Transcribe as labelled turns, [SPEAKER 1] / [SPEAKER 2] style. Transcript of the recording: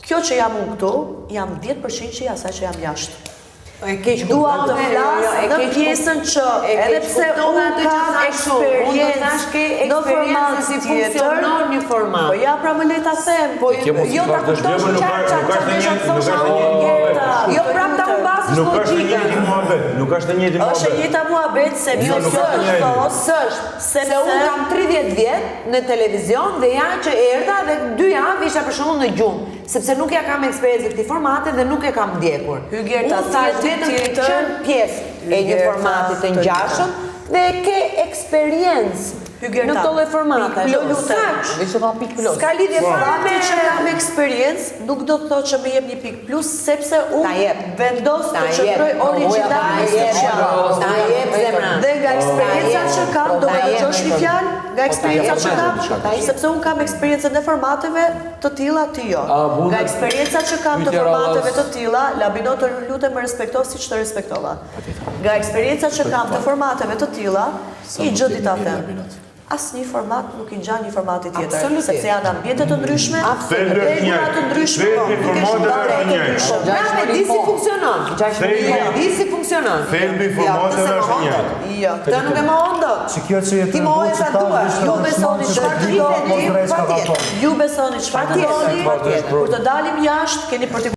[SPEAKER 1] Kjo që jam unë këtu, jam 10% që asaj që jam jashtë.
[SPEAKER 2] Dua
[SPEAKER 1] të flas në pjesën që edhe pse unë kam eksperiencë në format tjetër,
[SPEAKER 2] një format.
[SPEAKER 1] Po ja pra më le ta them, po
[SPEAKER 2] jo ta kuptosh jo prap ta humbasësh logjikën.
[SPEAKER 3] Nuk është e njëjti muhabet.
[SPEAKER 1] Është e njëjta muhabet se kjo
[SPEAKER 2] se unë kam 30 vjet në televizion dhe ja që erdha dhe 2 javë isha për shembull në gjumë, sepse nuk ja kam eksperiencë këtij formati dhe nuk e kam ndjekur.
[SPEAKER 1] Hygjerta
[SPEAKER 2] vetëm të qenë pjesë e një formati të ngjashëm dhe ke eksperiencë në këto lloj formate. Ska lidhje fare me
[SPEAKER 1] që kam eksperiencë, nuk do të thotë që më jep një pikë plus sepse unë vendos të qëndroj origjinalisht. Dhe nga eksperjenca që kam, do të dëgjosh një fjalë, nga eksperjenca që kam, sepse unë kam eksperiencë në formateve të tilla ti jo. Nga eksperjenca që kam të formateve të tilla, Labino të lutem më respekto siç të respektova. Nga eksperjenca që kam të formateve të tilla, i gjë di ta them. Asnjë format nuk i ngjan një formati tjetër, sepse janë ambiente të ndryshme, regula të ndryshme,
[SPEAKER 2] di si funksionon. Di si funksionon.
[SPEAKER 3] Thelbi i formateve është një.
[SPEAKER 1] Jo,
[SPEAKER 2] këtë nuk e mohon dot. Ti mohesh atë.
[SPEAKER 1] Ju besoni çfarë të doni? Ju besoni çfarë të doni? Kur të dalim jashtë, keni për të